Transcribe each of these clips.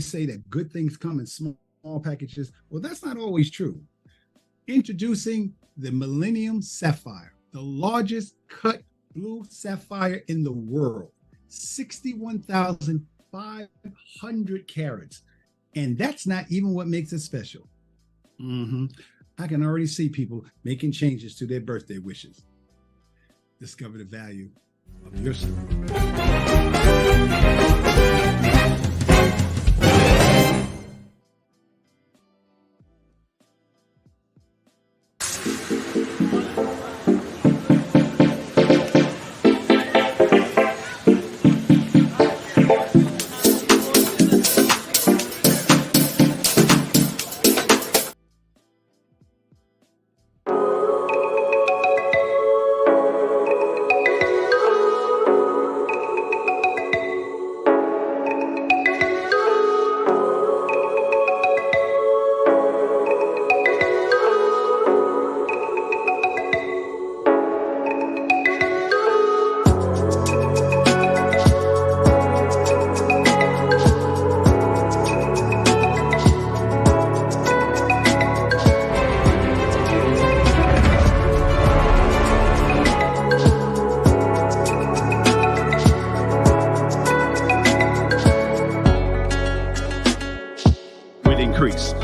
say that good things come in small packages. Well, that's not always true. Introducing the Millennium Sapphire, the largest cut blue sapphire in the world, 61,500 carats. And that's not even what makes it special. I can already see people making changes to their birthday wishes. Discover the value of your story.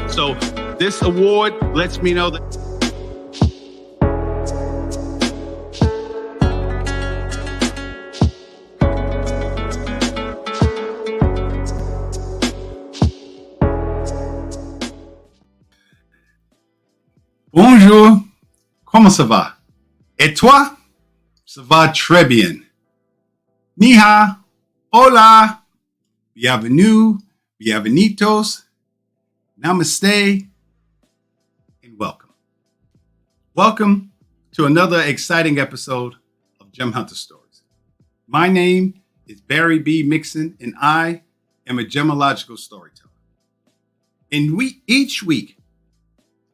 So this award lets me know that Bonjour, comment ça va? Et toi? Ça va très bien. Ni hao, hola, bienvenue, bienvenidos, namaste, and welcome. Welcome to another exciting episode of Gem Hunter Stories. My name is Barry B. Mixon, and I am a Gemmological Storyteller. And each week,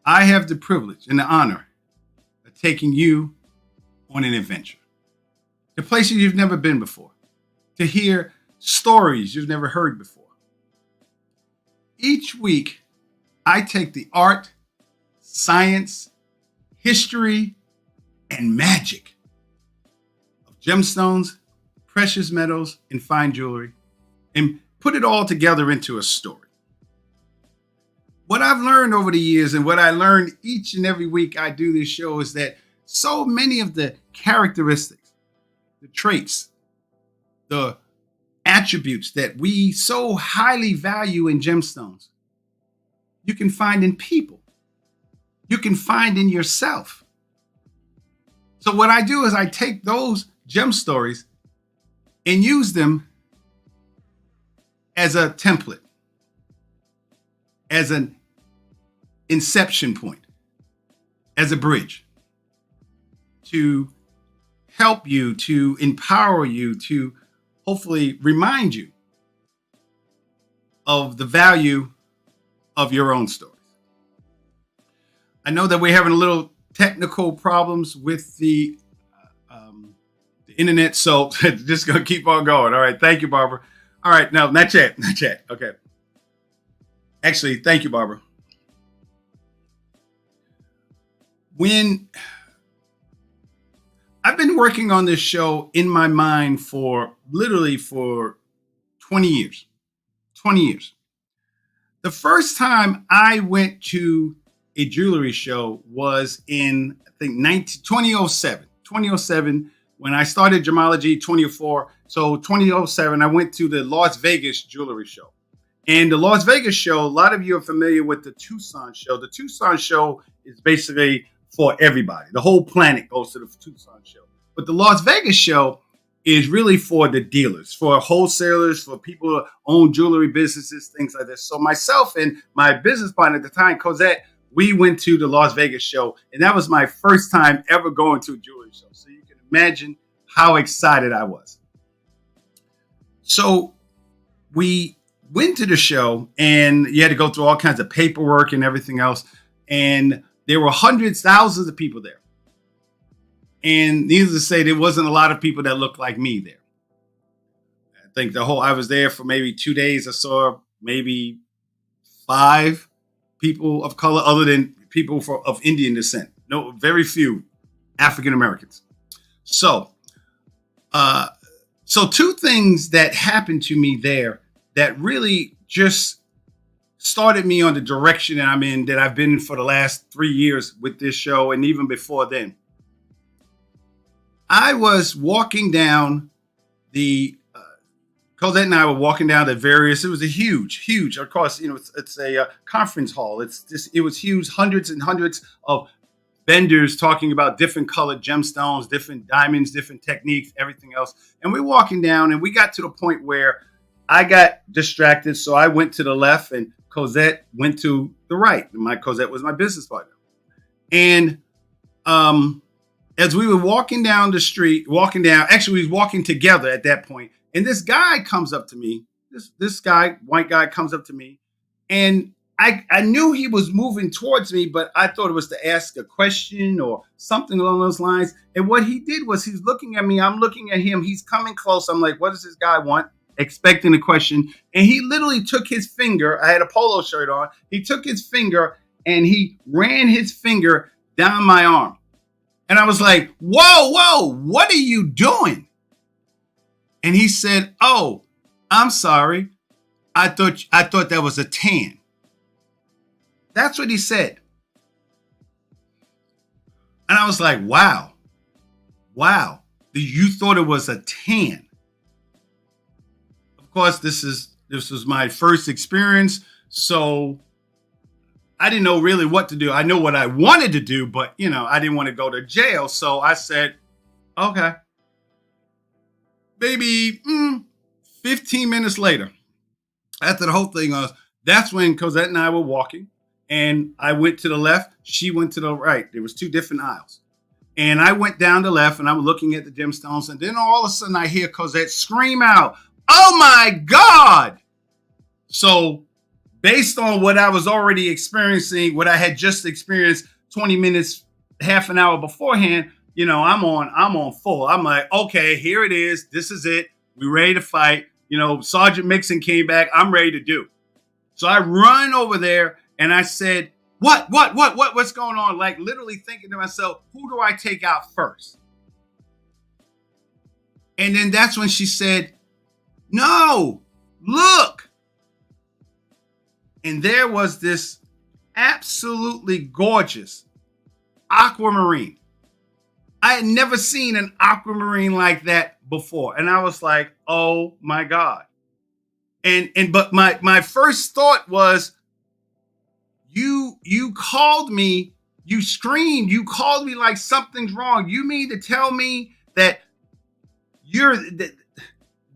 I have the privilege and the honor of taking you on an adventure to places you've never been before, to hear stories you've never heard before. Each week, I take the art, science, history, and magic of gemstones, precious metals, and fine jewelry, and put it all together into a story. What I've learned over the years and what I learn each and every week I do this show is that so many of the characteristics, the traits, the attributes that we so highly value in gemstones, you can find in people. You can find in yourself. So what I do is I take those gem stories and use them as a template, as an inception point, as a bridge to help you, to empower you, to hopefully remind you of the value of your own stories. I know that we're having a little technical problems with the internet, so just gonna keep on going. All right, thank you, Barbara. All right, no, not yet. Okay. Actually, thank you, Barbara. When I've been working on this show in my mind for 20 years. 20 years. The first time I went to a jewelry show was in, I think, 2007. 2007, when I started Gemmology, 2004. So 2007, I went to the Las Vegas jewelry show. And the Las Vegas show, a lot of you are familiar with the Tucson show. The Tucson show is basically for everybody. The whole planet goes to the Tucson show. But the Las Vegas show is really for the dealers, for wholesalers, for people who own jewelry businesses, things like this. So myself and my business partner at the time, Cosette, we went to the Las Vegas show. And that was my first time ever going to a jewelry show. So you can imagine how excited I was. So we went to the show and you had to go through all kinds of paperwork and everything else. And there were hundreds, thousands of people there. And needless to say, there wasn't a lot of people that looked like me there. I think I was there for maybe 2 days. I saw maybe 5 people of color other than people of Indian descent. No, very few African Americans. So, so 2 things that happened to me there that really just started me on the direction that I'm in, that I've been for the last 3 years with this show, and even before then. I was walking down the Cosette and I were walking down the various. It was a huge. Of course, it's a conference hall. It was huge, hundreds and hundreds of vendors talking about different colored gemstones, different diamonds, different techniques, everything else. And we're walking down, and we got to the point where I got distracted, so I went to the left, and Cosette went to the right. Cosette was my business partner, and as we were walking down the street, actually we was walking together at that point, and this guy comes up to me. This guy, white guy, comes up to me, and I knew he was moving towards me, but I thought it was to ask a question or something along those lines. And what he did was he's looking at me. I'm looking at him. He's coming close. I'm like, what does this guy want? Expecting a question. And he literally took his finger. I had a polo shirt on. He took his finger and he ran his finger down my arm. And I was like, whoa, what are you doing? And he said, oh, I'm sorry. I thought that was a tan. That's what he said. And I was like, wow. You thought it was a tan. Of course, this was my first experience, so I didn't know really what to do. I know what I wanted to do, but I didn't want to go to jail. So I said, okay. Maybe 15 minutes later, after the whole thing was, that's when Cosette and I were walking. And I went to the left. She went to the right. There was 2 different aisles. And I went down the left, and I'm looking at the gemstones. And then all of a sudden, I hear Cosette scream out, oh, my God. So based on what I was already experiencing, what I had just experienced 20 minutes, half an hour beforehand, I'm on full. I'm like, okay, here it is. This is it. We're ready to fight. Sergeant Mixon came back. I'm ready to do. So I run over there. And I said, what's going on? Like literally thinking to myself, who do I take out first? And then that's when she said, no, look. And there was this absolutely gorgeous aquamarine. I had never seen an aquamarine like that before. And I was like, oh my God. But my first thought was, you called me, you screamed, you called me like something's wrong. You mean to tell me that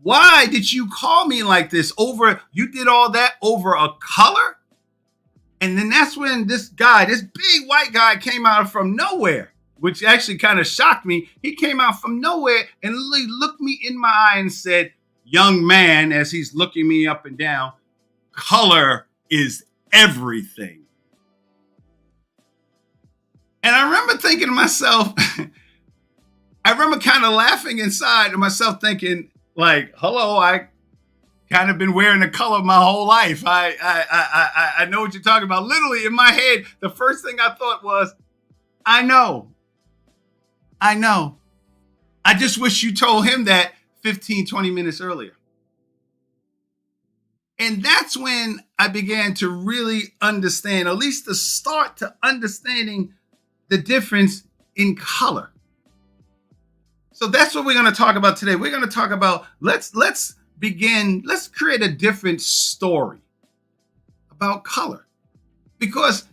why did you call me like this you did all that over a color? And then that's when this big white guy came out from nowhere, which actually kind of shocked me. He came out from nowhere and literally looked me in my eye and said, young man, as he's looking me up and down, color is everything. And I remember thinking to myself, I remember kind of laughing inside to myself thinking like, hello, I kind of been wearing the color my whole life. I know what you're talking about. Literally in my head, the first thing I thought was, I know. I just wish you told him that 15, 20 minutes earlier. And that's when I began to really understand, at least to start to understanding the difference in color. So that's what we're going to talk about today. We're going to talk about, let's create a different story about color. Because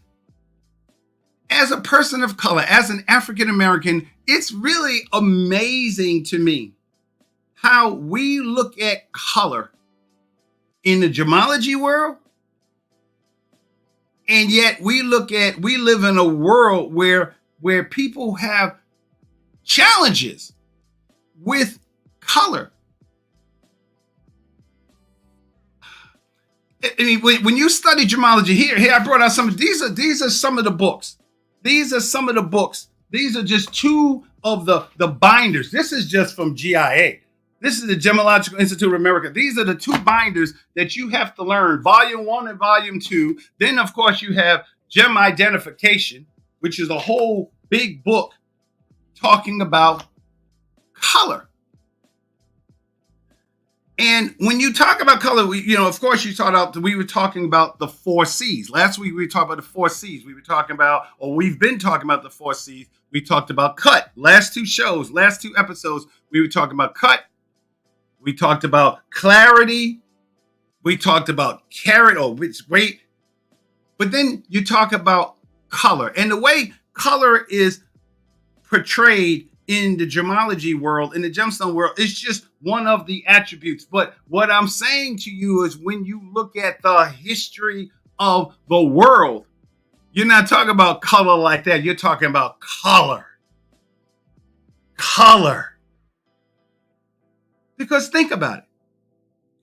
as a person of color, as an African American, it's really amazing to me how we look at color in the gemology world. And yet we live in a world where people have challenges with color. I mean, when you study gemology, here I brought out these are some of the books. These are some of the books. These are just 2 of the binders. This is just from GIA. This is the Gemmological Institute of America. These are the two binders that you have to learn, Volume 1 and Volume 2. Then, of course, you have Gem Identification, which is a whole big book talking about color. And when you talk about color, of course, we were talking about the 4 C's. Last week, we talked about the 4 C's. We've been talking about the 4 C's. We talked about cut. Last two episodes, we were talking about cut. We talked about clarity. We talked about carrot, which is great. But then you talk about color. And the way color is portrayed in the gemology world, in the gemstone world, it's just one of the attributes. But what I'm saying to you is when you look at the history of the world, you're not talking about color like that. You're talking about color. Color. Because think about it.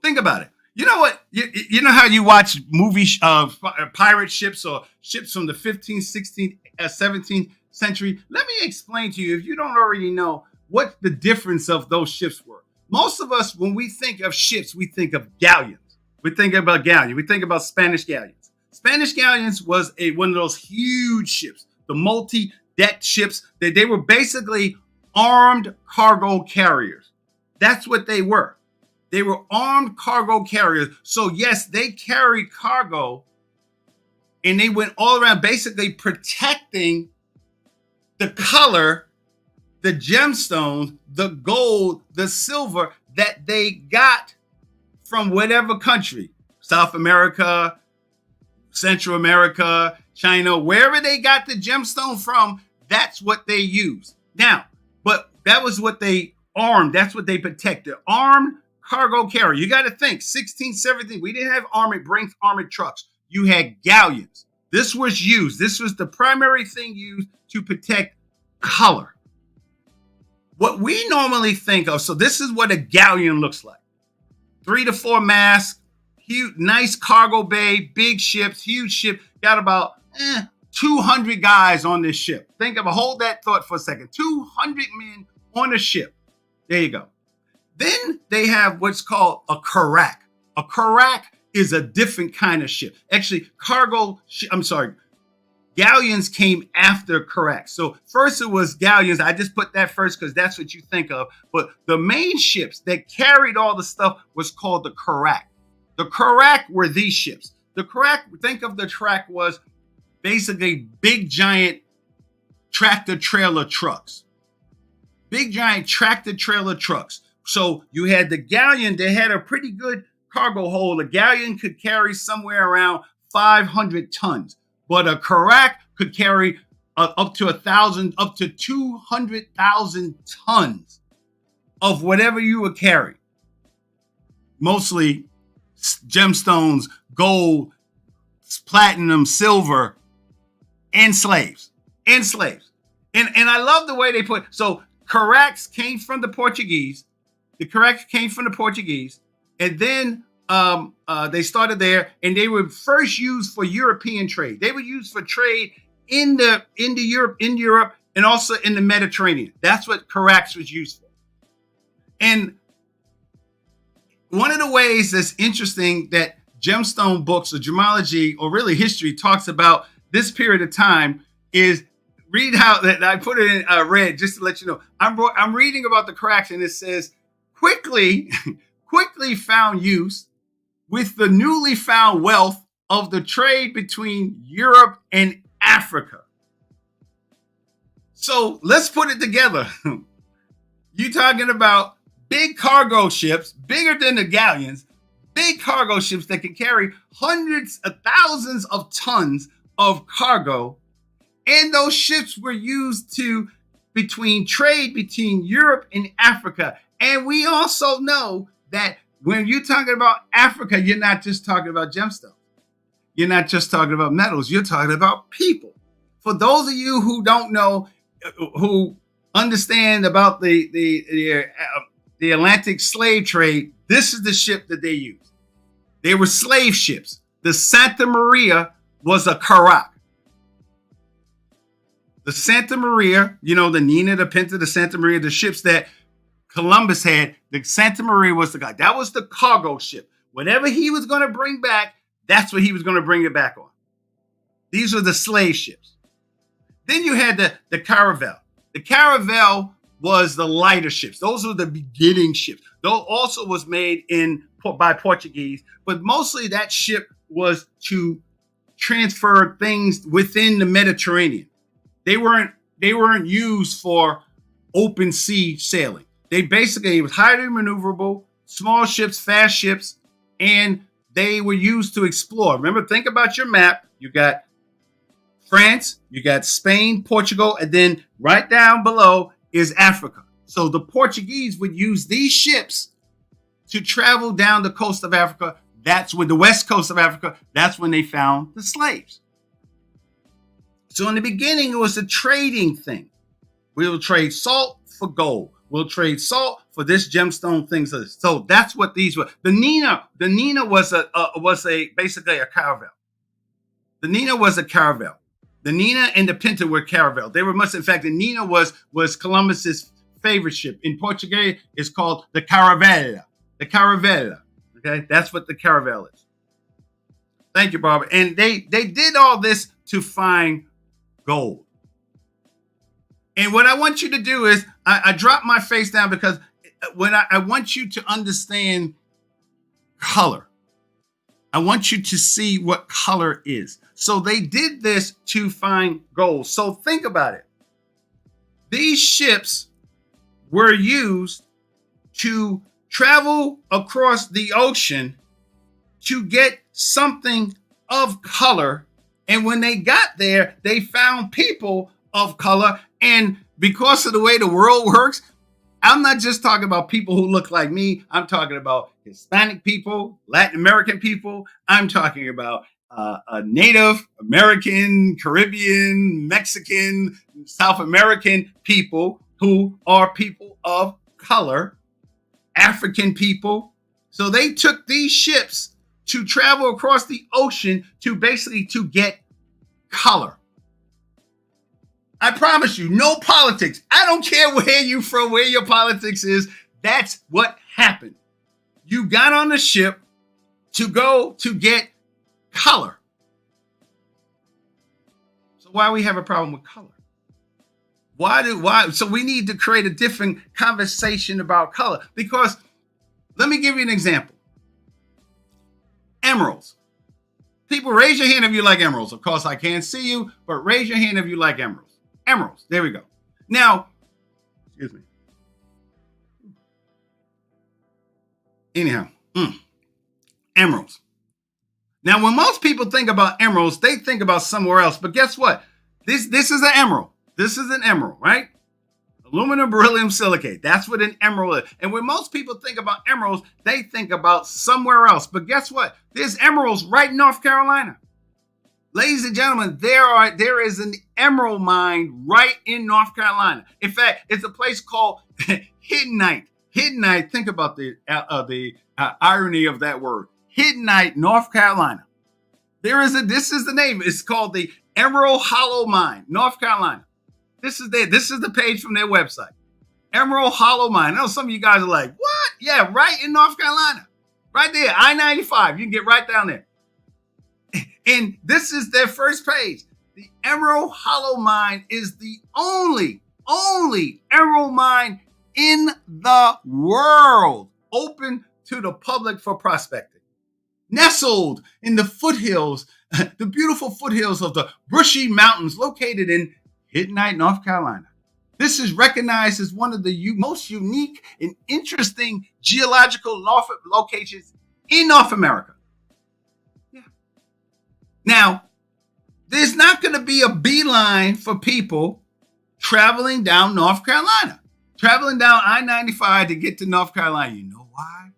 Think about it. You know what? You know how you watch movies of pirate ships or ships from the 15th, 16th, 17th century? Let me explain to you, if you don't already know, what the difference of those ships were. Most of us, when we think of ships, we think of galleons. We think about galleons. We think about Spanish galleons. Spanish galleons was one of those huge ships, the multi-deck ships. They were basically armed cargo carriers. That's what they were. They were armed cargo carriers. So yes, they carried cargo, and they went all around basically protecting the color, the gemstones, the gold, the silver that they got from whatever country, South America, Central America, China, wherever they got the gemstone from, that's what they used. Now, but that was what they armed. That's what they protected. Armed cargo carrier. You got to think, 16, 17, we didn't have armored trucks. You had galleons. This was used. This was the primary thing used to protect color. What we normally think of, so this is what a galleon looks like. 3 to 4 masts, huge, nice cargo bay, big ships, huge ship. Got about 200 guys on this ship. Hold that thought for a second. 200 men on a ship. There you go. Then they have what's called a carrack. A carrack is a different kind of ship. Actually, galleons came after carracks. So first it was galleons. I just put that first because that's what you think of. But the main ships that carried all the stuff was called the carrack. The carrack were these ships. The carrack, think of the carrack was basically big giant tractor trailer trucks. Big giant tractor trailer trucks. So you had the galleon that had a pretty good cargo hold. A galleon could carry somewhere around 500 tons. But a carrack could carry up to 200,000 tons of whatever you would carry. Mostly gemstones, gold, platinum, silver, and slaves. And I love the way they put, so carracks came from the Portuguese. The carracks came from the Portuguese. And then they started there, and they were first used for European trade. They were used for trade in Europe, and also in the Mediterranean. That's what carracks was used for. And one of the ways that's interesting that gemstone books or gemology or really history talks about this period of time is read how that I put it in red just to let you know. I'm reading about the carracks, and it says quickly found use with the newly found wealth of the trade between Europe and Africa. So let's put it together. You're talking about big cargo ships, bigger than the galleons, big cargo ships that can carry hundreds of thousands of tons of cargo. And those ships were used trade between Europe and Africa. And we also know that when you're talking about Africa, you're not just talking about gemstones. You're not just talking about metals. You're talking about people. For those of you who don't know, who understand about the Atlantic slave trade, this is the ship that they used. They were slave ships. The Santa Maria was a carrack. The Santa Maria, the Nina, the Pinta, the Santa Maria, the ships that Columbus had, the Santa Maria was the guy. That was the cargo ship. Whatever he was going to bring back, that's what he was going to bring it back on. These were the slave ships. Then you had the caravel. The caravel was the lighter ships. Those were the beginning ships. Though also was made by Portuguese, but mostly that ship was to transfer things within the Mediterranean. They weren't used for open sea sailing. It was highly maneuverable, small ships, fast ships, and they were used to explore. Remember, think about your map. You got France, you got Spain, Portugal, and then right down below is Africa. So the Portuguese would use these ships to travel down the coast of Africa. That's when the west coast of Africa, that's when they found the slaves. So in the beginning, it was a trading thing. We'll trade salt for gold. We'll trade salt for this gemstone things. So that's what these were. The Nina was basically a caravel. The Nina was a caravel. The Nina and the Pinta were caravel. They were in fact, the Nina was Columbus's favorite ship. In Portuguese, it's called the caravela. The caravela. Okay, that's what the caravel is. Thank you, Barbara. And they did all this to find gold. And what I want you to do is, I drop my face down because when I want you to understand color. I want you to see what color is. So they did this to find gold. So think about it. These ships were used to travel across the ocean to get something of color. And when they got there, they found people of color. And because of the way the world works, I'm not just talking about people who look like me. I'm talking about Hispanic people, Latin American people. I'm talking about Native American, Caribbean, Mexican, South American people who are people of color, African people. So they took these ships to travel across the ocean to get color. I promise you, no politics. I don't care where you're from, where your politics is. That's what happened. You got on the ship to go to get color. So why we have a problem with color? Why? So we need to create a different conversation about color. Because let me give you an example. Emeralds. People, raise your hand if you like emeralds. Of course, I can't see you, but raise your hand if you like emeralds. Emeralds. There we go. Now, excuse me. Anyhow, emeralds. Now, when most people think about emeralds, they think about somewhere else. But guess what? This is an emerald. This is an emerald, right? Aluminum, beryllium, silicate. That's what an emerald is. And when most people think about emeralds, they think about somewhere else. But guess what? There's emeralds right in North Carolina. Ladies and gentlemen, there is an emerald mine right in North Carolina. In fact, it's a place called Hiddenite. Hiddenite. Think about the irony of that word. Hiddenite, North Carolina. This is the name. It's called the Emerald Hollow Mine, North Carolina. This is the page from their website. Emerald Hollow Mine. I know some of you guys are like, what? Yeah, right in North Carolina. Right there, I-95. You can get right down there. And this is their first page. The Emerald Hollow Mine is the only emerald mine in the world open to the public for prospecting. Nestled in the foothills, the beautiful foothills of the Brushy Mountains located in Hiddenite, North Carolina. This is recognized as one of the most unique and interesting geological locations in North America. Yeah. Now, there's not going to be a beeline for people traveling down North Carolina, traveling down I-95 to get to North Carolina. You know why?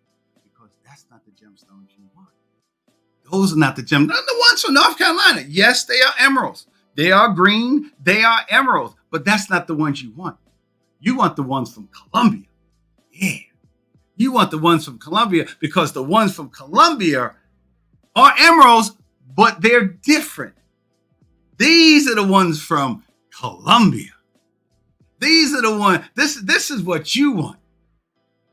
Because that's not the gemstones you want. Those are not the gemstones. The ones from North Carolina. Yes, they are emeralds. They are green. They are emeralds. But that's not the ones you want. You want the ones from Colombia. Yeah. You want the ones from Colombia because the ones from Colombia are emeralds, but they're different. These are the ones from Colombia. These are the ones. This is what you want.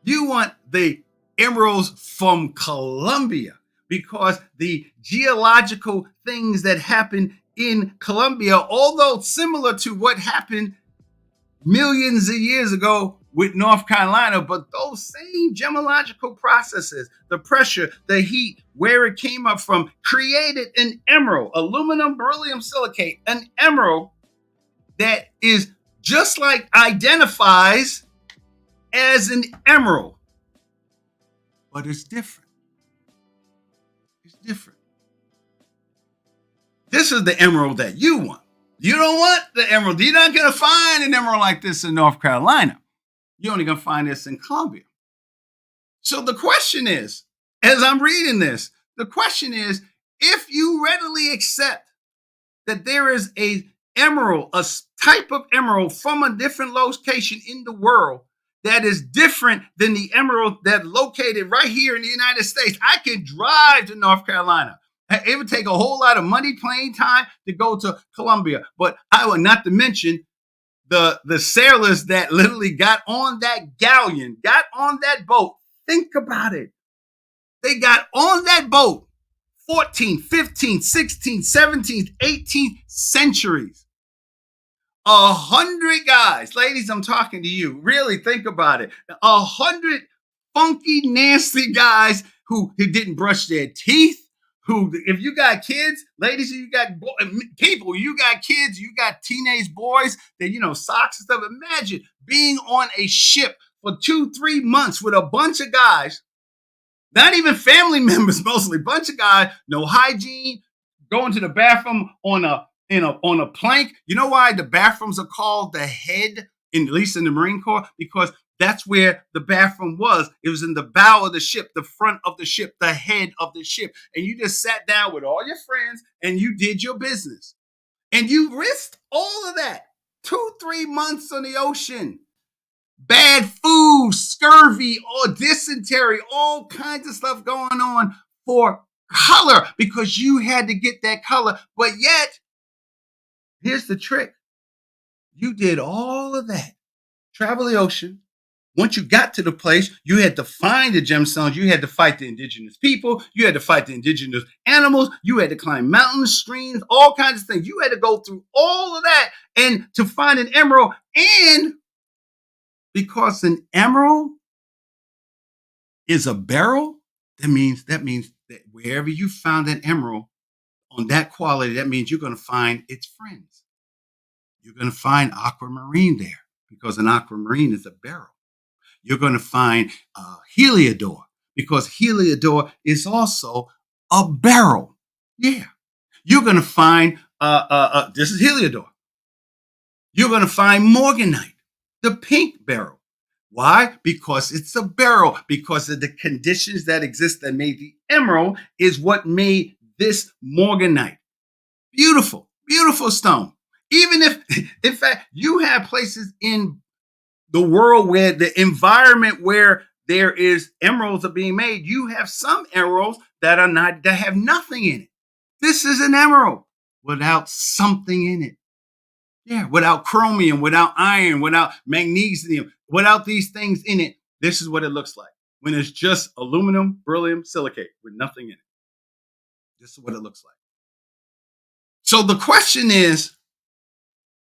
You want the emeralds from Colombia because the geological things that happen in Colombia, although similar to what happened millions of years ago with North Carolina, but those same gemmological processes, the pressure, the heat, where it came up from, created an emerald, aluminum beryllium silicate, an emerald that is just like identifies as an emerald, but it's different. It's different. This is the emerald that you want. You don't want the emerald. You're not going to find an emerald like this in North Carolina. You're only going to find this in Colombia. So the question is, as I'm reading this, the question is, if you readily accept that there is a emerald, a type of emerald from a different location in the world that is different than the emerald that's located right here in the United States, I can drive to North Carolina. It would take a whole lot of money, plane time to go to Colombia. But I would not to mention the sailors that literally got on that galleon, got on that boat. Think about it. They got on that boat 14th, 15th, 16th, 17th, 18th centuries. 100 guys, ladies, I'm talking to you. Really think about it. 100 funky, nasty guys who didn't brush their teeth. Who, if you got kids, ladies, you got people, you got kids, you got teenage boys that, socks and stuff. Imagine being on a ship for 2-3 months with a bunch of guys, not even family members, mostly bunch of guys, no hygiene, going to the bathroom on a plank. You know why the bathrooms are called the head, at least in the Marine Corps? Because that's where the bathroom was. It was in the bow of the ship, the front of the ship, the head of the ship. And you just sat down with all your friends and you did your business. And you risked all of that. 2-3 months on the ocean. Bad food, scurvy, or dysentery, all kinds of stuff going on for color because you had to get that color. But yet, here's the trick. You did all of that. Travel the ocean. Once you got to the place, you had to find the gemstones. You had to fight the indigenous people. You had to fight the indigenous animals. You had to climb mountains, streams, all kinds of things. You had to go through all of that and to find an emerald. And because an emerald is a beryl, that means that wherever you found an emerald on that quality, that means you're going to find its friends. You're going to find aquamarine there because an aquamarine is a beryl. You're going to find heliodor because heliodor is also a beryl. Yeah. You're going to find, this is heliodor. You're going to find morganite, the pink beryl. Why? Because it's a beryl, because of the conditions that exist that made the emerald is what made this morganite. Beautiful, beautiful stone. Even if, in fact, you have places in the world where the environment where there is emeralds are being made, you have some emeralds that have nothing in it. This is an emerald without something in it. Yeah, without chromium, without iron, without magnesium, without these things in it. This is what it looks like when it's just aluminum, beryllium, silicate with nothing in it. This is what it looks like. So the question is,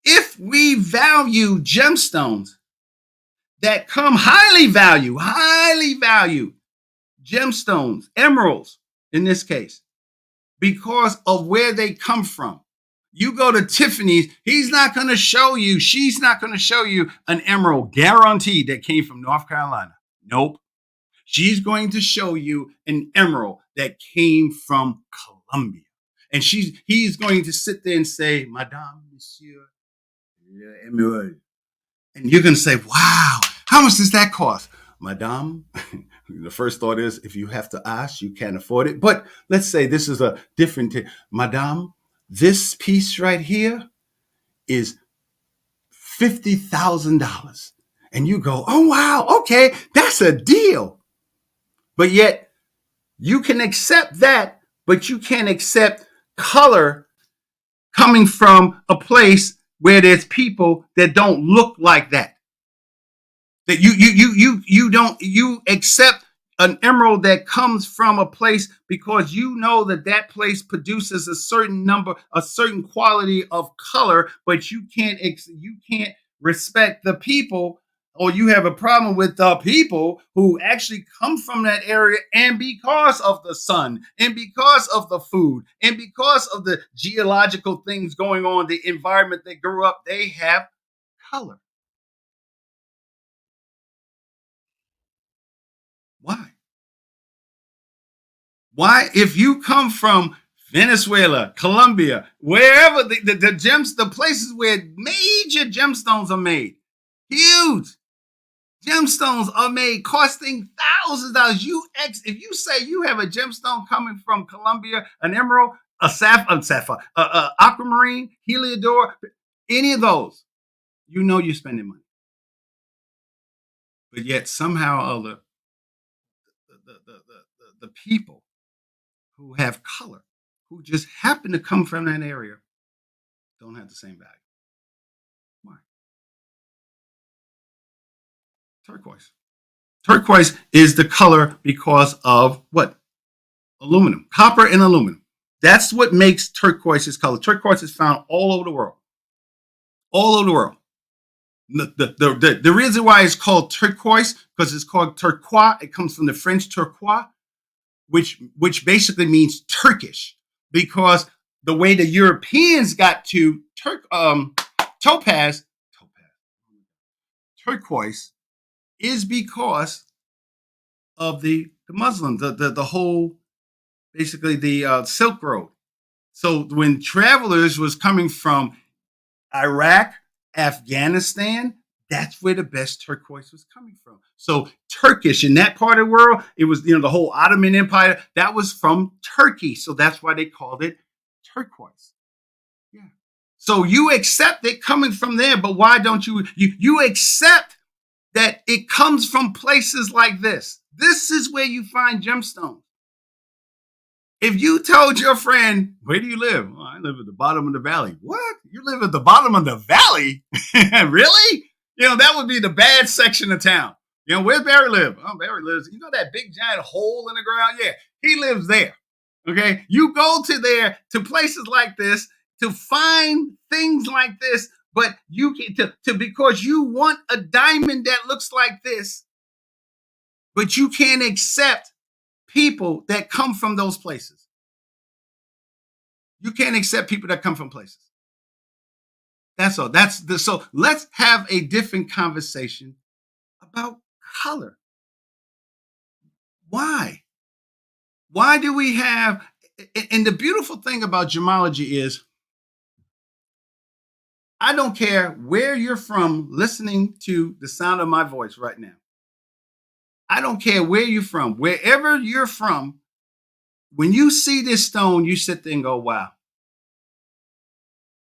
if we value gemstones that come highly value gemstones, emeralds in this case, because of where they come from. You go to Tiffany's, she's not going to show you an emerald guaranteed that came from North Carolina. Nope. She's going to show you an emerald that came from Colombia. And he's going to sit there and say, Madame, Monsieur, Emerald. And you're going to say, wow, how much does that cost? Madame, the first thought is, if you have to ask, you can't afford it. But let's say this is a different thing. Madame, this piece right here is $50,000. And you go, oh, wow, okay, that's a deal. But yet you can accept that, but you can't accept color coming from a place where there's people that don't look like that. That you accept an emerald that comes from a place because you know that that place produces a certain quality of color, but you can't respect the people, or you have a problem with the people who actually come from that area, and because of the sun and because of the food and because of the geological things going on, the environment they grew up, they have color. Why? Why, if you come from Venezuela, Colombia, wherever the places where major gemstones are made, huge gemstones are made, costing thousands of dollars. If you say you have a gemstone coming from Colombia, an emerald, sapphire, aquamarine, heliodor, any of those, you know you're spending money. But yet somehow or other, the people who have color, who just happen to come from that area, don't have the same value. Why? Turquoise. Turquoise is the color because of what? Aluminum, copper and aluminum. That's what makes turquoise's color. Turquoise is found all over the world. All over the world. The reason why it's called turquoise, because it's called turquoise, it comes from the French turquoise, which basically means Turkish, because the way the Europeans got to topaz, turquoise, is because of the Muslims, the whole, basically the Silk Road. So when travelers was coming from Iraq, Afghanistan, that's where the best turquoise was coming from. So Turkish in that part of the world, it was, the whole Ottoman Empire, that was from Turkey. So that's why they called it turquoise. Yeah. So you accept it coming from there, but why don't you accept that it comes from places like this? This is where you find gemstones. If you told your friend, where do you live? Oh, I live at the bottom of the valley. What? You live at the bottom of the valley? Really? That would be the bad section of town. Where's Barry live? Oh, Barry lives, that big giant hole in the ground? Yeah, he lives there. Okay. You go to places like this to find things like this, but you can because you want a diamond that looks like this, but you can't accept people that come from those places. You can't accept people that come from places. That's all. So let's have a different conversation about color. Why? Why do we have, and the beautiful thing about gemology is, I don't care where you're from listening to the sound of my voice right now. I don't care where you're from. Wherever you're from, when you see this stone, you sit there and go, wow.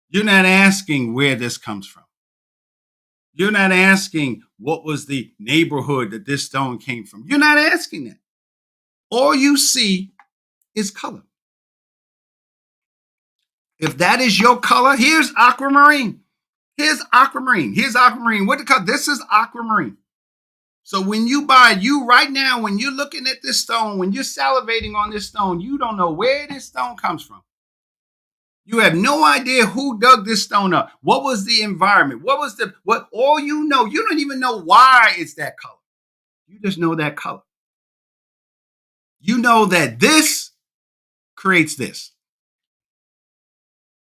You're not asking where this comes from. You're not asking what was the neighborhood that this stone came from. You're not asking that. All you see is color. If that is your color, here's aquamarine. Here's aquamarine. Here's aquamarine. What the color? This is aquamarine. So when you right now, when you're looking at this stone, when you're salivating on this stone, you don't know where this stone comes from. You have no idea who dug this stone up. What was the environment? All you know, you don't even know why it's that color. You just know that color. You know that this creates this.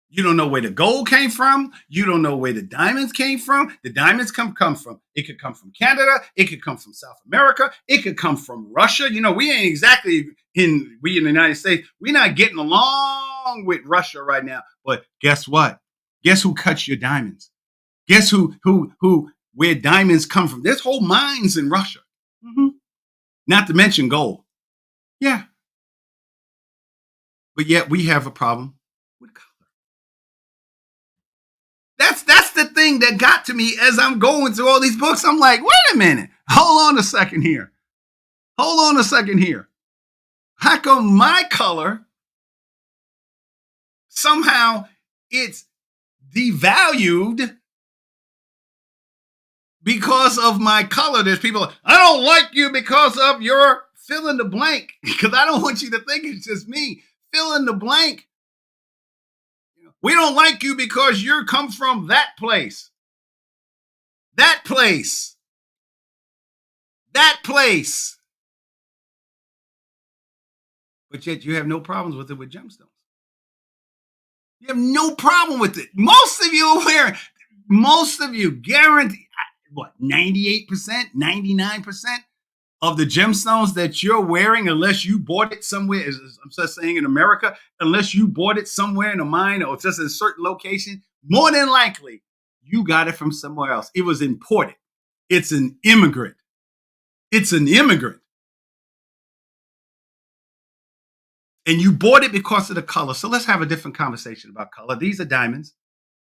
You don't know where the gold came from. You don't know where the diamonds came from. The diamonds come from. It could come from Canada. It could come from South America. It could come from Russia. We ain't exactly in the United States. We're not getting along with Russia right now. But guess what? Guess who cuts your diamonds? Guess where diamonds come from? There's whole mines in Russia. Mm-hmm. Not to mention gold. Yeah. But yet we have a problem with color. That's the thing that got to me as I'm going through all these books. I'm like, wait a minute. Hold on a second here. How come my color somehow it's devalued because of my color. There's people, I don't like you because of your fill in the blank, because I don't want you to think it's just me. Fill in the blank. We don't like you because you come from that place, that place, that place. But yet you have no problems with it with gemstones. You have no problem with it. Most of you are wearing, most of you guarantee, what, 98%, 99% of the gemstones that you're wearing, unless you bought it somewhere, as I'm just saying in America, unless you bought it somewhere in a mine or just in a certain location, more than likely you got it from somewhere else. It was imported. It's an immigrant. It's an immigrant. And you bought it because of the color. So let's have a different conversation about color. These are diamonds: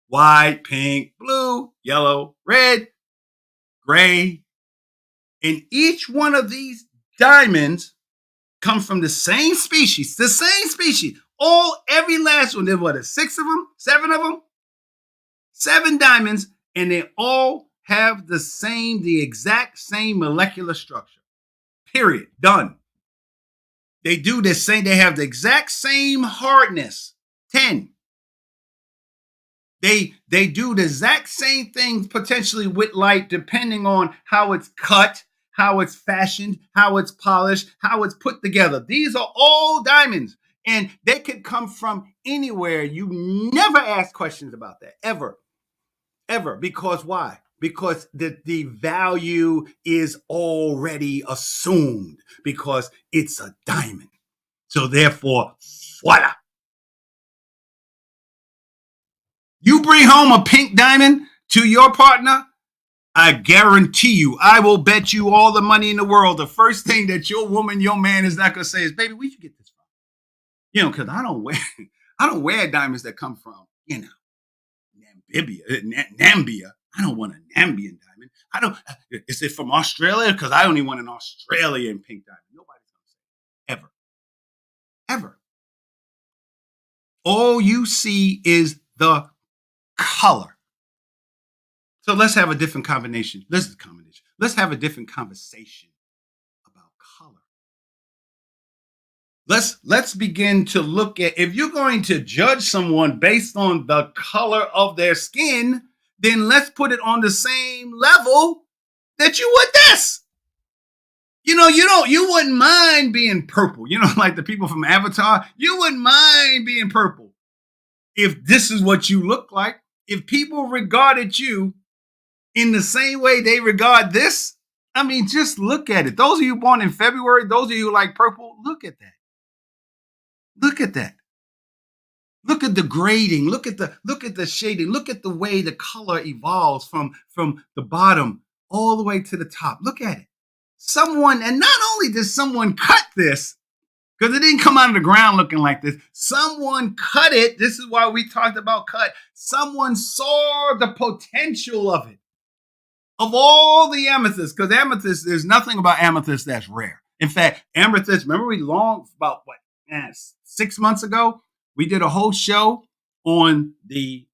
white, pink, blue, yellow, red, gray. And each one of these diamonds come from the same species, the same species. Every last one. There were 6 of them, 7 of them, 7 diamonds, and they all have the exact same molecular structure. Period. Done. They do the same. They have the exact same hardness. 10. They do the exact same thing potentially with light, depending on how it's cut, how it's fashioned, how it's polished, how it's put together. These are all diamonds, and they could come from anywhere. You never ask questions about that, ever, ever. Because why? Because the value is already assumed, because it's a diamond. So therefore, voila. You bring home a pink diamond to your partner, I guarantee you, I will bet you all the money in the world, the first thing that your woman, your man is not going to say is, baby, where'd you get this from? Because I don't wear diamonds that come from, Nambia. I don't want a Nambian diamond. I don't, is it from Australia? Because I only want an Australian pink diamond. Nobody's going to say, ever, ever. All you see is the color. So let's have a different combination. Let's have a different conversation about color. Let's begin to look at, if you're going to judge someone based on the color of their skin, then let's put it on the same level that you would this. You wouldn't mind being purple. Like the people from Avatar, you wouldn't mind being purple if this is what you look like. If people regarded you in the same way they regard this, I mean, just look at it. Those of you born in February, those of you who like purple, look at that. Look at that. Look at the grading. Look at the shading. Look at the way the color evolves from the bottom all the way to the top. Look at it. And not only did someone cut this, because it didn't come out of the ground looking like this. Someone cut it. This is why we talked about cut. Someone saw the potential of it. Of all the amethysts, because amethyst, there's nothing about amethyst that's rare. In fact, amethyst, remember about 6 months ago, we did a whole show on the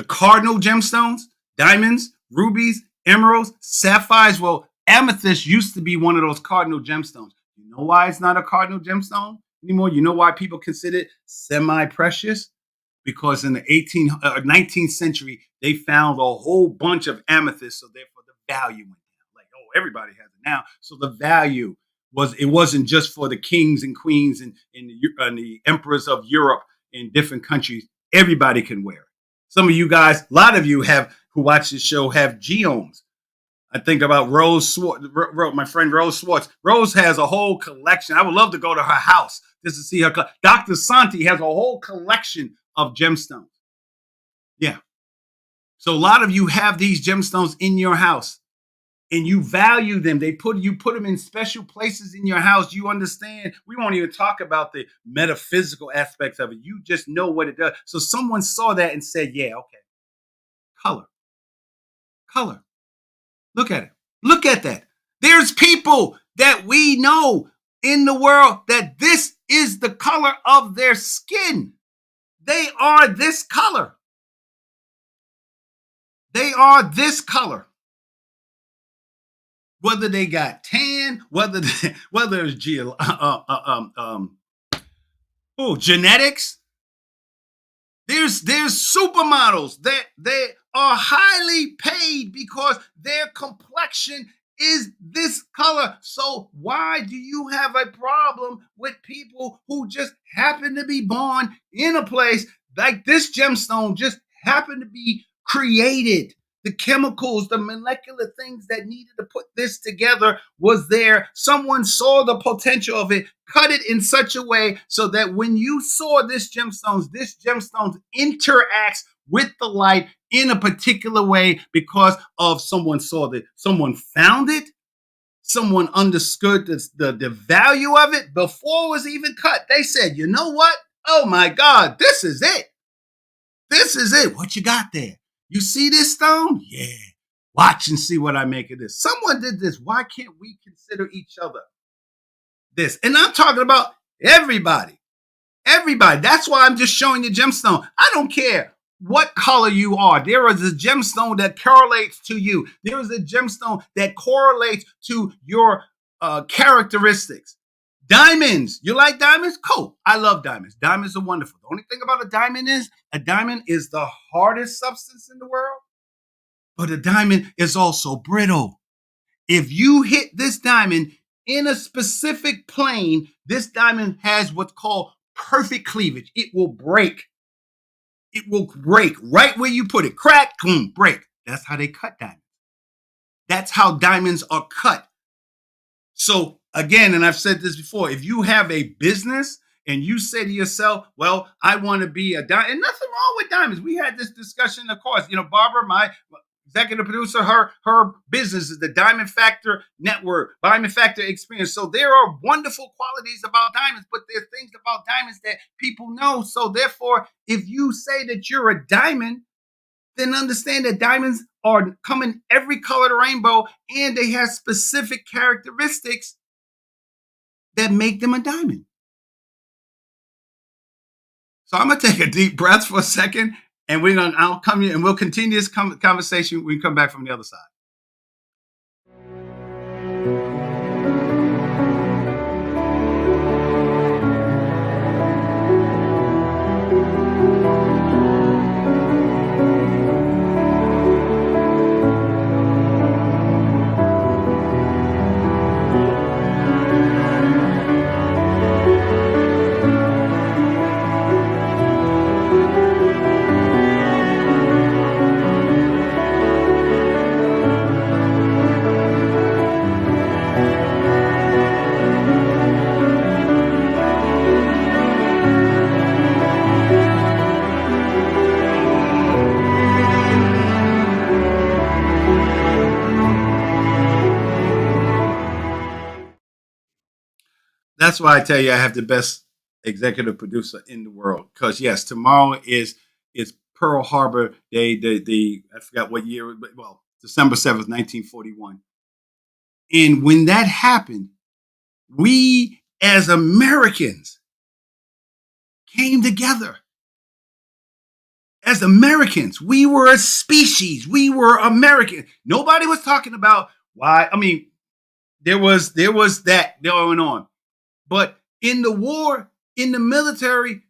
cardinal gemstones, diamonds, rubies, emeralds, sapphires. Well, amethyst used to be one of those cardinal gemstones. You know why it's not a cardinal gemstone anymore? You know why people consider it semi-precious? Because in the 19th century, they found a whole bunch of amethysts, so therefore the value went down. Like, everybody has it now. So the value wasn't just for the kings and queens and the emperors of Europe in different countries. Everybody can wear it. Some of you guys, a lot of you who watch this show have geomes. I think about Rose Swartz, my friend Rose Swartz. Rose has a whole collection. I would love to go to her house just to see her. Dr. Santi has a whole collection of gemstones. Yeah. So a lot of you have these gemstones in your house and you value them. You put them in special places in your house. You understand. We won't even talk about the metaphysical aspects of it. You just know what it does. So someone saw that and said, yeah, okay. Color. Look at it. Look at that. There's people that we know in the world that this is the color of their skin. They are this color. They are this color. Whether they got tan, whether it's genetics. There's supermodels that they are highly paid because their complexion is this color. So why do you have a problem with people who just happen to be born in a place like this gemstone just happen to be created? The chemicals, the molecular things that needed to put this together was there. Someone saw the potential of it, cut it in such a way so that when you saw this gemstones interacts with the light in a particular way because of someone saw that, someone found it, someone understood the value of it before it was even cut. They said, you know what? Oh my God, this is it. This is it. What you got there? You see this stone? Yeah. Watch and see what I make of this. Someone did this. Why can't we consider each other this? And I'm talking about everybody. Everybody. That's why I'm just showing you gemstone. I don't care what color you are. There is a gemstone that correlates to you. There is a gemstone that correlates to your characteristics. Diamonds. You like diamonds? Cool. I love diamonds. Diamonds are wonderful. The only thing about a diamond is the hardest substance in the world, but a diamond is also brittle. If you hit this diamond in a specific plane, this diamond has what's called perfect cleavage. It will break. It will break right where you put it. Crack, boom, break. That's how they cut diamonds. That's how diamonds are cut. So again, and I've said this before, if you have a business and you say to yourself, well, I want to be a diamond, and nothing wrong with diamonds. We had this discussion, of course. Barbara, my executive producer, her business is the Diamond Factor Network, Diamond Factor Experience. So there are wonderful qualities about diamonds, but there are things about diamonds that people know. So therefore, if you say that you're a diamond, then understand that diamonds come in every color of the rainbow, and they have specific characteristics that make them a diamond. So I'm gonna take a deep breath for a second, and I'll come here and we'll continue this conversation. We can come back from the other side. That's why I tell you I have the best executive producer in the world. Because yes, tomorrow is Pearl Harbor Day. The I forgot what year, but well, December 7th, 1941. And when that happened, we as Americans came together. As Americans, we were a species. We were American. Nobody was talking about why. I mean, there was that going on. But in the war, in the military,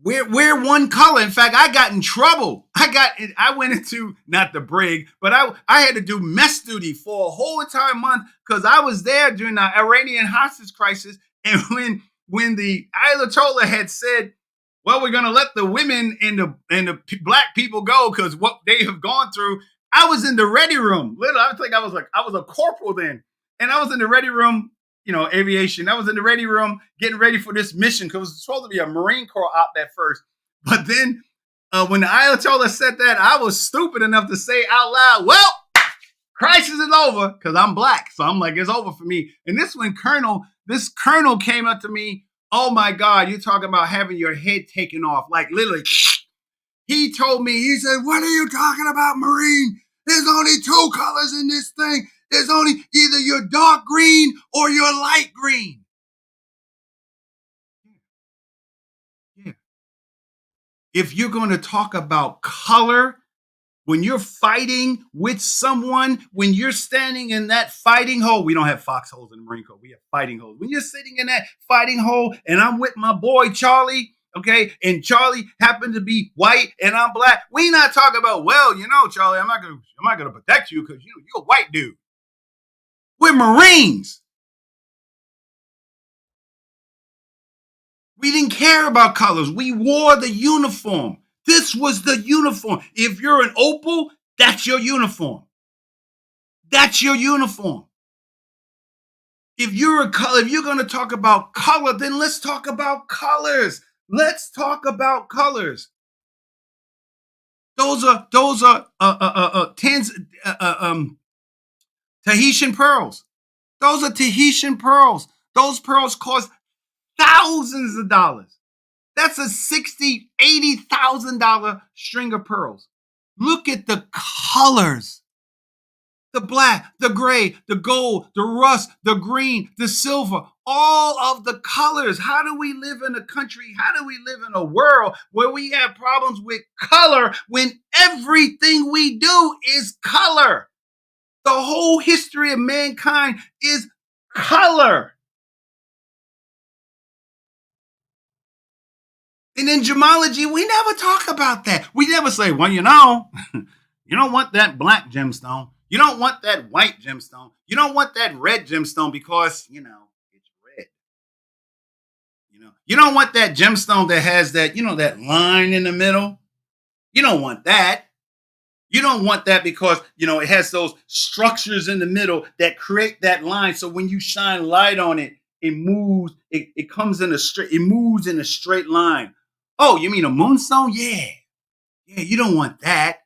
we're one color. In fact, I got in trouble. I went into not the brig, but I had to do mess duty for a whole entire month because I was there during the Iranian hostage crisis. And when the Ayatollah had said, well, we're gonna let the women and the black people go because what they have gone through. I was in the ready room. Little, I was a corporal then, and I was in the ready room. Aviation. I was in the ready room getting ready for this mission because it was supposed to be a Marine Corps op at first. But then when the Ayatollah said that, I was stupid enough to say out loud, well, crisis is over because I'm black. So I'm like, it's over for me. And this colonel came up to me. Oh my God, you're talking about having your head taken off. Like literally, he told me, he said, what are you talking about, Marine? There's only two colors in this thing. There's only either you're dark green or you're light green. Yeah. If you're going to talk about color, When you're fighting with someone, when you're standing in that fighting hole, we don't have foxholes in the Marine Corps. We have fighting holes. When you're sitting in that fighting hole and I'm with my boy Charlie, okay, and Charlie happened to be white and I'm black, we not talking about, well, Charlie, I'm not gonna protect you because you're a white dude. We're Marines. We didn't care about colors. We wore the uniform. This was the uniform. If you're an opal, that's your uniform. That's your uniform. If you're going to talk about color, then let's talk about colors. Let's talk about colors. Those are Tahitian pearls. Those are Tahitian pearls. Those pearls cost thousands of dollars. That's a $80,000 string of pearls. Look at the colors. The black, the gray, the gold, the rust, the green, the silver, all of the colors. How do we live in a country? How do we live in a world where we have problems with color when everything we do is color? The whole history of mankind is color. And in gemology, we never talk about that. We never say, well, you don't want that black gemstone. You don't want that white gemstone. You don't want that red gemstone because, it's red. You don't want that gemstone that has that, that line in the middle. You don't want that. You don't want that because, it has those structures in the middle that create that line. So when you shine light on it, it moves. It moves in a straight line. Oh, you mean a moonstone? Yeah. Yeah, you don't want that.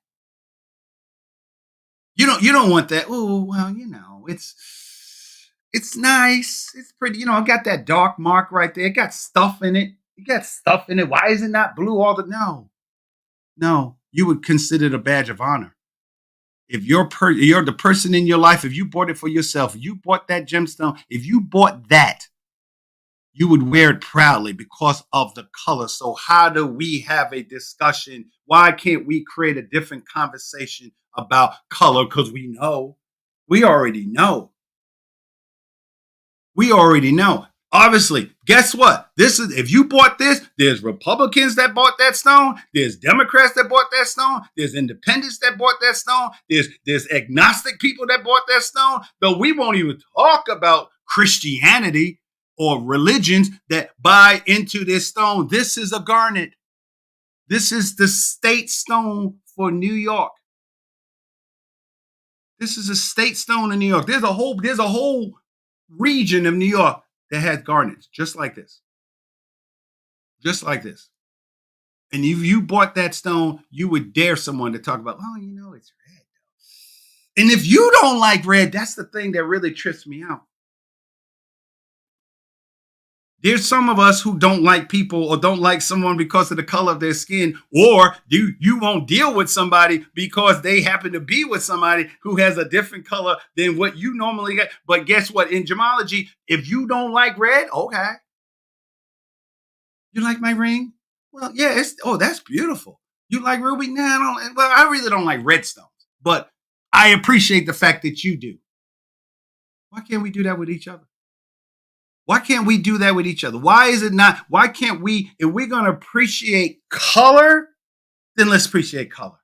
You don't want that. Oh, well, it's nice. It's pretty. It got that dark mark right there. It got stuff in it. It got stuff in it. Why is it not blue all the No. You would consider it a badge of honor. If you're the person in your life, if you bought it for yourself, if you bought that gemstone, if you bought that, you would wear it proudly because of the color. So how do we have a discussion? Why can't we create a different conversation about color? Because we already know. We already know. Obviously, guess what? If you bought this, there's Republicans that bought that stone, there's Democrats that bought that stone, there's independents that bought that stone, there's agnostic people that bought that stone, though we won't even talk about Christianity or religions that buy into this stone. This is a garnet. This is the state stone for New York. This is a state stone in New York. There's a whole region of New York that has garnets just like this. Just like this. And if you bought that stone, you would dare someone to talk about, it's red. And if you don't like red, that's the thing that really trips me out. There's some of us who don't like people or don't like someone because of the color of their skin, or you won't deal with somebody because they happen to be with somebody who has a different color than what you normally get. But guess what? In gemology, if you don't like red, okay. You like my ring? Well, yeah, that's beautiful. You like ruby? Nah, I really don't like red stones, but I appreciate the fact that you do. Why can't we do that with each other? Why can't we do that with each other? Why can't we, if we're going to appreciate color, then let's appreciate color.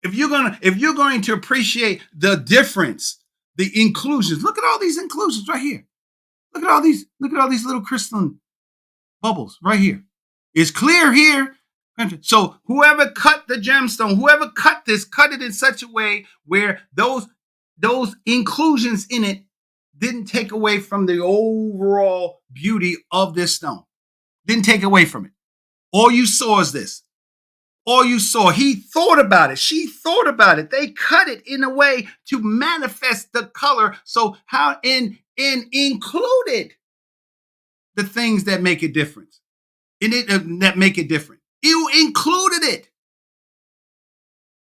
If you're going to appreciate the difference, the inclusions, look at all these inclusions right here. Look at all these little crystalline bubbles right here. It's clear here. So whoever cut the gemstone, whoever cut it in such a way where those inclusions in it didn't take away from the overall beauty of this stone. Didn't take away from it. All you saw is this. All you saw, he thought about it. She thought about it. They cut it in a way to manifest the color. So how and included the things that make it different. That make it different. You included it.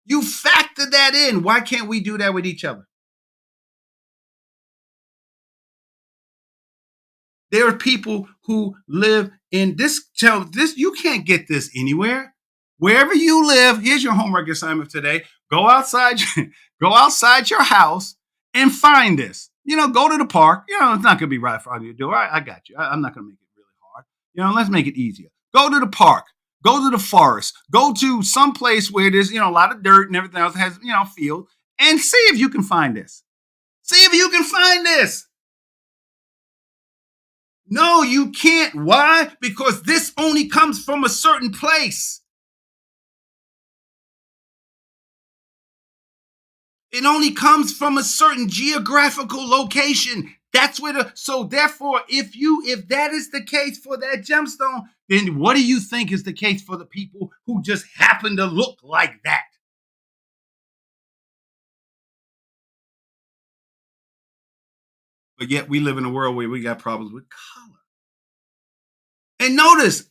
You factored that in. Why can't we do that with each other? There are people who live in this. You can't get this anywhere. Wherever you live, here's your homework assignment today. Go outside, go outside your house and find this. Go to the park. It's not gonna be right in front of your door. I got you. I'm not gonna make it really hard. Let's make it easier. Go to the park. Go to the forest. Go to some place where there's a lot of dirt and everything else has field, and see if you can find this. See if you can find this. No, you can't. Why? Because this only comes from a certain place. It only comes from a certain geographical location. That's where so therefore, if that is the case for that gemstone, then what do you think is the case for the people who just happen to look like that? But yet we live in a world where we got problems with color. And notice,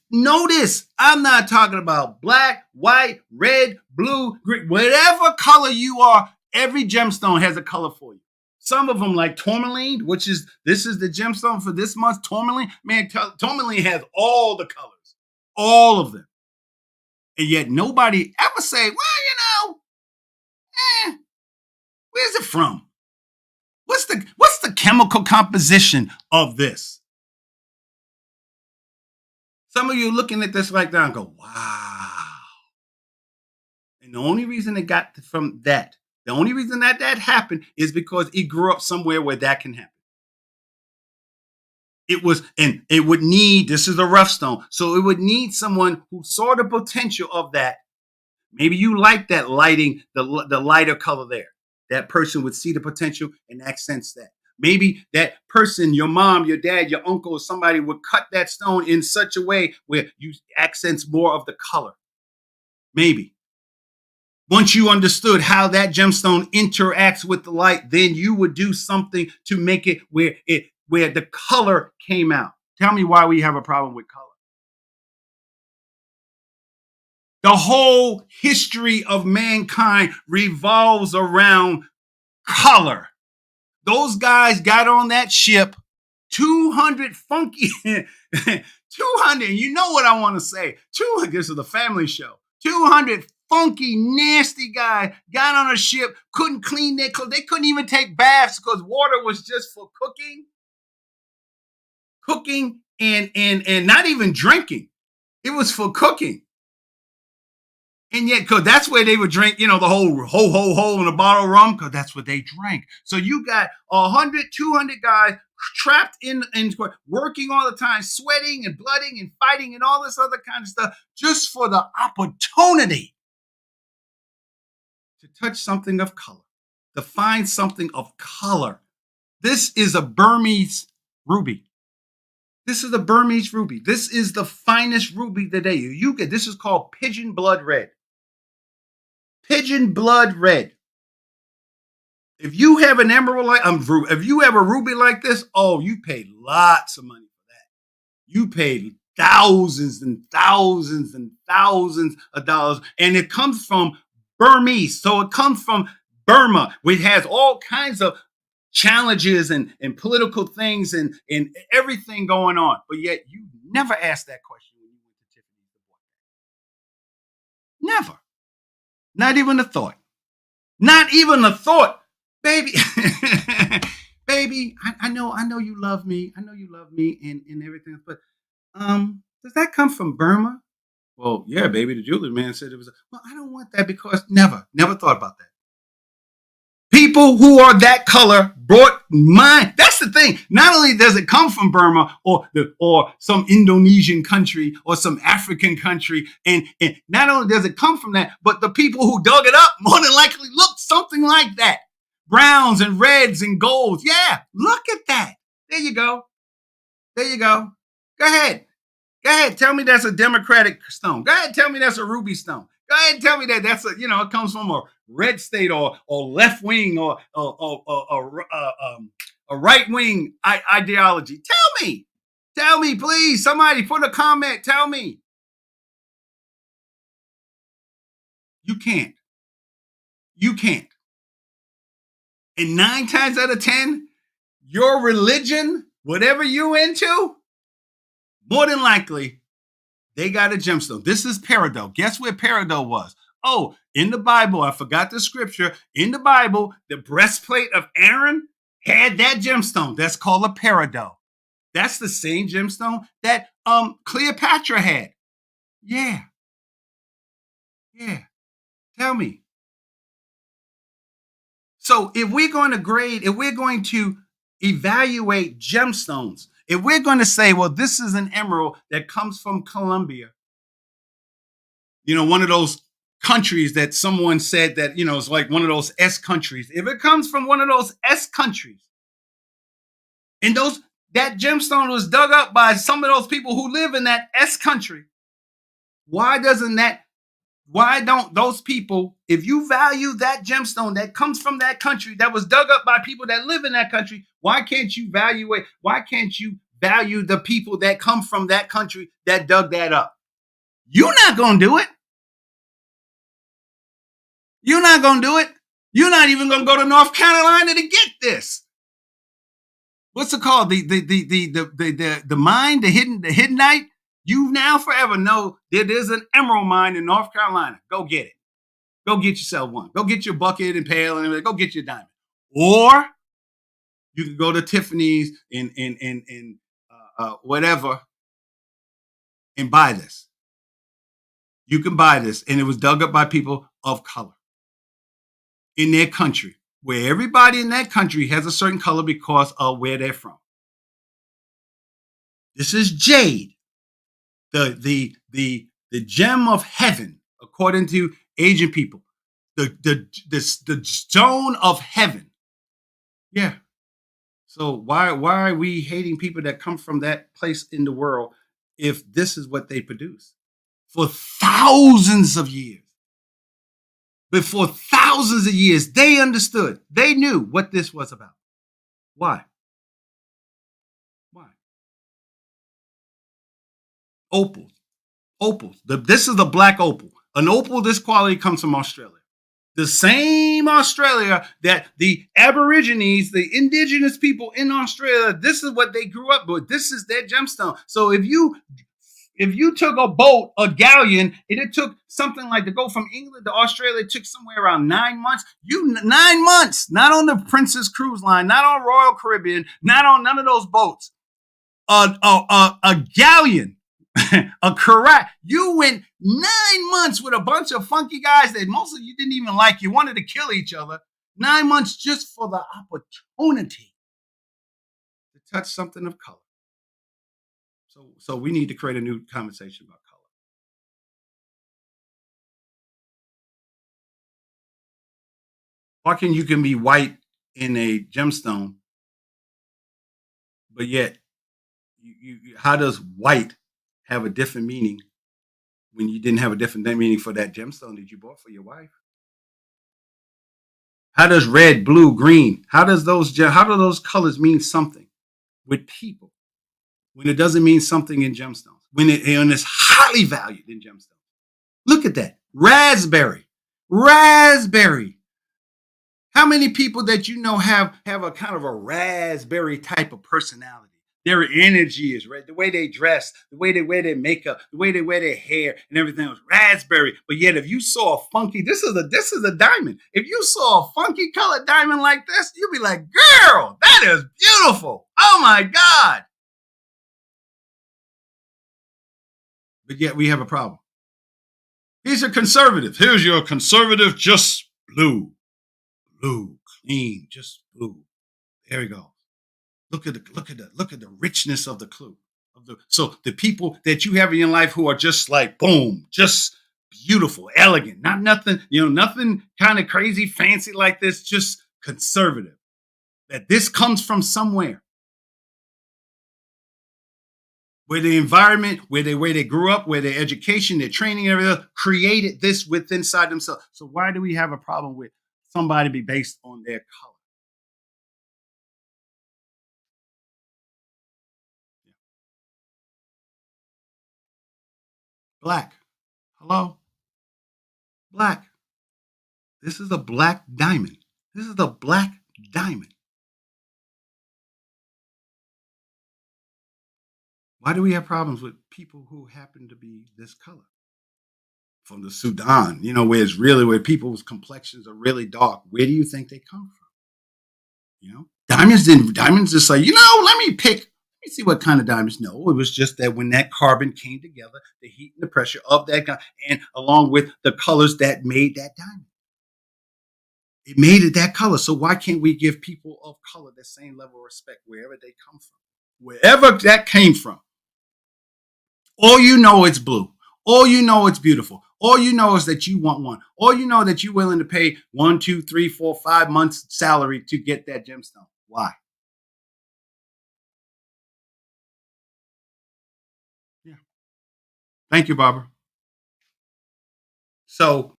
I'm not talking about black, white, red, blue, green, whatever color you are, every gemstone has a color for you. Some of them like tourmaline, this is the gemstone for this month, tourmaline. Man, tourmaline has all the colors, all of them. And yet nobody ever say, well, where's it from? What's the chemical composition of this? Some of you looking at this like that and go, wow. And the only reason it got from that, the only reason that happened is because it grew up somewhere where that can happen. And it would need, this is a rough stone, so it would need someone who saw the potential of that. Maybe you like that lighting, the lighter color there. That person would see the potential and accents that. Maybe that person, your mom, your dad, your uncle, or somebody would cut that stone in such a way where you accents more of the color. Maybe. Once you understood how that gemstone interacts with the light, then you would do something to make it where the color came out. Tell me why we have a problem with color. The whole history of mankind revolves around color. Those guys got on that ship 200 funky 200, you know what I want to say. 200, this is a family show. 200 funky, nasty guys got on a ship, couldn't clean their clothes. They couldn't even take baths because water was just for cooking and not even drinking. It was for cooking. And yet, because that's where they would drink, the whole ho in a bottle of rum, because that's what they drank. So you got 100, 200 guys trapped in working all the time, sweating and blooding and fighting and all this other kind of stuff, just for the opportunity to touch something of color, to find something of color. This is a Burmese ruby. This is a Burmese ruby. This is the finest ruby that you get. This is called pigeon blood red. Pigeon blood red. If you have an emerald if you have a ruby like this, oh, you paid lots of money for that. You paid thousands and thousands and thousands of dollars, and it comes from Burmese. So it comes from Burma, which has all kinds of challenges and political things and everything going on. But yet you never asked that question when you went to Tiffany's. Never. Not even a thought. Not even a thought. Baby, baby, I know you love me. I know you love me and everything. But does that come from Burma? Well, yeah, baby. The jewelry man said it was. Well, I don't want that because never thought about that. People who are that color brought mine. That's the thing. Not only does it come from Burma or some Indonesian country or some African country, and not only does it come from that, but the people who dug it up more than likely looked something like that. Browns and reds and golds. Yeah, look at that. There you go. There you go. Go ahead. Go ahead. Tell me that's a Democratic stone. Go ahead. Tell me that's a ruby stone. Go ahead and tell me that that's it comes from a red state or left wing or a right wing ideology. Tell me, please. Somebody put a comment. Tell me. You can't. You can't. And 9 times out of 10, your religion, whatever you into, more than likely, They got a gemstone. This is peridot. Guess where peridot was? Oh, in the Bible, I forgot the scripture. In the Bible, the breastplate of Aaron had that gemstone. That's called a peridot. That's the same gemstone that Cleopatra had. Yeah, yeah. Tell me. So if we're going to grade, if we're going to evaluate gemstones, if we're going to say, well, this is an emerald that comes from Colombia, one of those countries that someone said that, is like one of those S countries. If it comes from one of those S countries, and that gemstone was dug up by some of those people who live in that S country, why don't those people, if you value that gemstone that comes from that country, that was dug up by people that live in that country, why can't you value the people that come from that country that dug that up? You're not going to do it. You're not going to do it. You're not even going to go to North Carolina to get this. What's it called? The mine, the hidden night. You now forever know that there's an emerald mine in North Carolina. Go get it. Go get yourself one. Go get your bucket and pail and go get your diamond. Or you can go to Tiffany's and whatever and buy this. You can buy this, and it was dug up by people of color in their country, where everybody in that country has a certain color because of where they're from. This is jade, the gem of heaven, according to Asian people, the stone of heaven. Yeah. So why are we hating people that come from that place in the world if this is what they produce for thousands of years? But for thousands of years, they understood. They knew what this was about. Why? Why? Opals. This is the black opal. An opal, this quality comes from Australia. The same Australia that the Aborigines, the indigenous people in Australia, this is what they grew up with. This is their gemstone. So if you took a boat, a galleon, and it took something like to go from England to Australia, it took somewhere around 9 months. 9 months, not on the Princess Cruise Line, not on Royal Caribbean, not on none of those boats. A galleon, a correct. You went 9 months with a bunch of funky guys that most of you didn't even like. You wanted to kill each other. 9 months just for the opportunity to touch something of color. So we need to create a new conversation about color. How can you be white in a gemstone, but yet how does white have a different meaning when you didn't have a different meaning for that gemstone that you bought for your wife? How does red, blue, green? How do those colors mean something with people when it doesn't mean something in gemstones? When it's highly valued in gemstones. Look at that. Raspberry. How many people that you know have a kind of a raspberry type of personality? Their energy is right. The way they dress, the way they wear their makeup, the way they wear their hair, and everything was raspberry. But yet, if you saw a funky, this is a diamond. If you saw a funky colored diamond like this, you'd be like, "Girl, that is beautiful! Oh my God!" But yet, we have a problem. Here's a conservative. Here's your conservative, just blue, clean, just blue. There we go. Look at the richness of the clue. So the people that you have in your life who are just like boom, just beautiful, elegant, nothing kind of crazy, fancy like this, just conservative. That this comes from somewhere. Where the environment, where they grew up, where their education, their training, everything created this within inside themselves. So why do we have a problem with somebody be based on their color? Black. Hello? Black. This is a black diamond. This is a black diamond. Why do we have problems with people who happen to be this color? From the Sudan, where it's really where people's complexions are really dark. Where do you think they come from? Diamonds just like, let me see what kind of diamonds. No, it was just that when that carbon came together, the heat and the pressure of that guy, and along with the colors that made that diamond. It made it that color. So why can't we give people of color the same level of respect wherever they come from? Wherever that came from. All you know it's blue. All you know it's beautiful. All you know is that you want one. All you know that you're willing to pay 1, 2, 3, 4, 5 months salary to get that gemstone. Why? Yeah. Thank you, Barbara. So,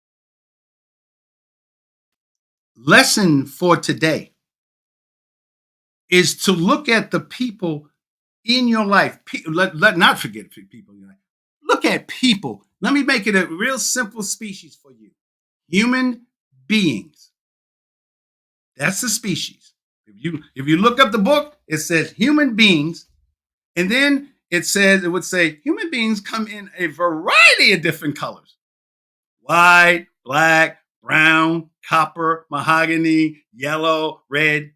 lesson for today is to look at the people in your life. Let not forget people in your life. Look at people. Let me make it a real simple species for you. Human beings. That's the species. If you look up the book, it says human beings, and then it would say human beings come in a variety of different colors. White, black, brown, copper, mahogany, yellow, red.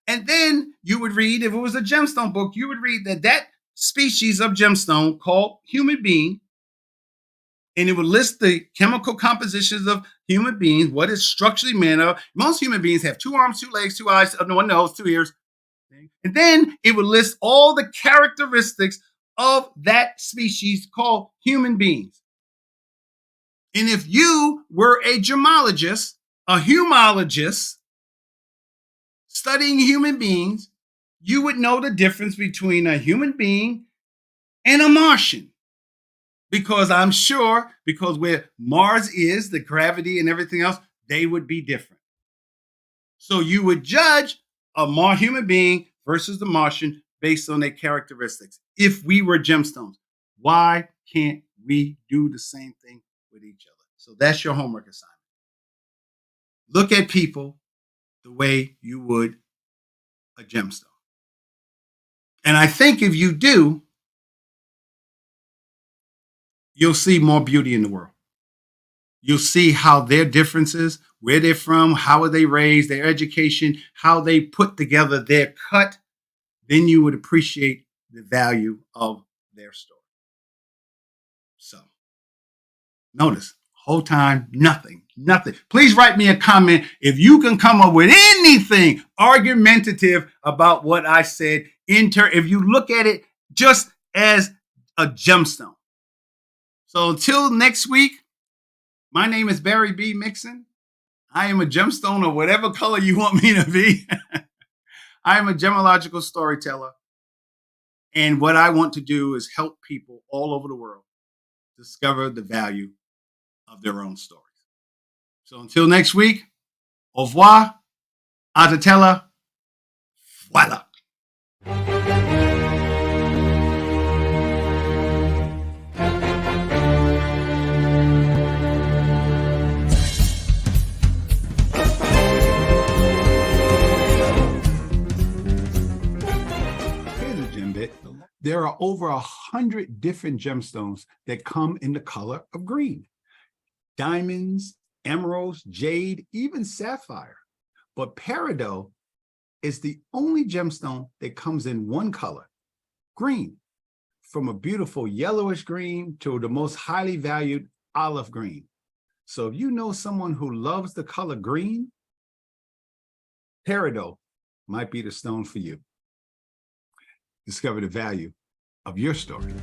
And then you would read, if it was a gemstone book, you would read that species of gemstone called human being, and it would list the chemical compositions of human beings, what it's structurally made of. Most human beings have 2 arms, 2 legs, 2 eyes, 1 nose, 2 ears. And then it would list all the characteristics of that species called human beings. And if you were a gemologist, a humologist, studying human beings, you would know the difference between a human being and a Martian. Because I'm sure, because where Mars is, the gravity and everything else, they would be different. So you would judge a human being versus the Martian based on their characteristics. If we were gemstones, why can't we do the same thing with each other? So that's your homework assignment. Look at people the way you would a gemstone. And I think if you do, you'll see more beauty in the world. You'll see how their differences, where they're from, how are they raised, their education, how they put together their cut. Then you would appreciate the value of their story. So, notice, whole time, nothing. Please write me a comment if you can come up with anything argumentative about what I said. If you look at it just as a gemstone. So until next week, my name is Barry B. Mixon. I am a gemstone of whatever color you want me to be. I am a gemmological storyteller. And what I want to do is help people all over the world discover the value of their own stories. So until next week, au revoir, atatella, voila. There are over 100 different gemstones that come in the color of green. Diamonds, emeralds, jade, even sapphire. But peridot is the only gemstone that comes in one color, green, from a beautiful yellowish green to the most highly valued olive green. So if you know someone who loves the color green, peridot might be the stone for you. Discover the value of your story.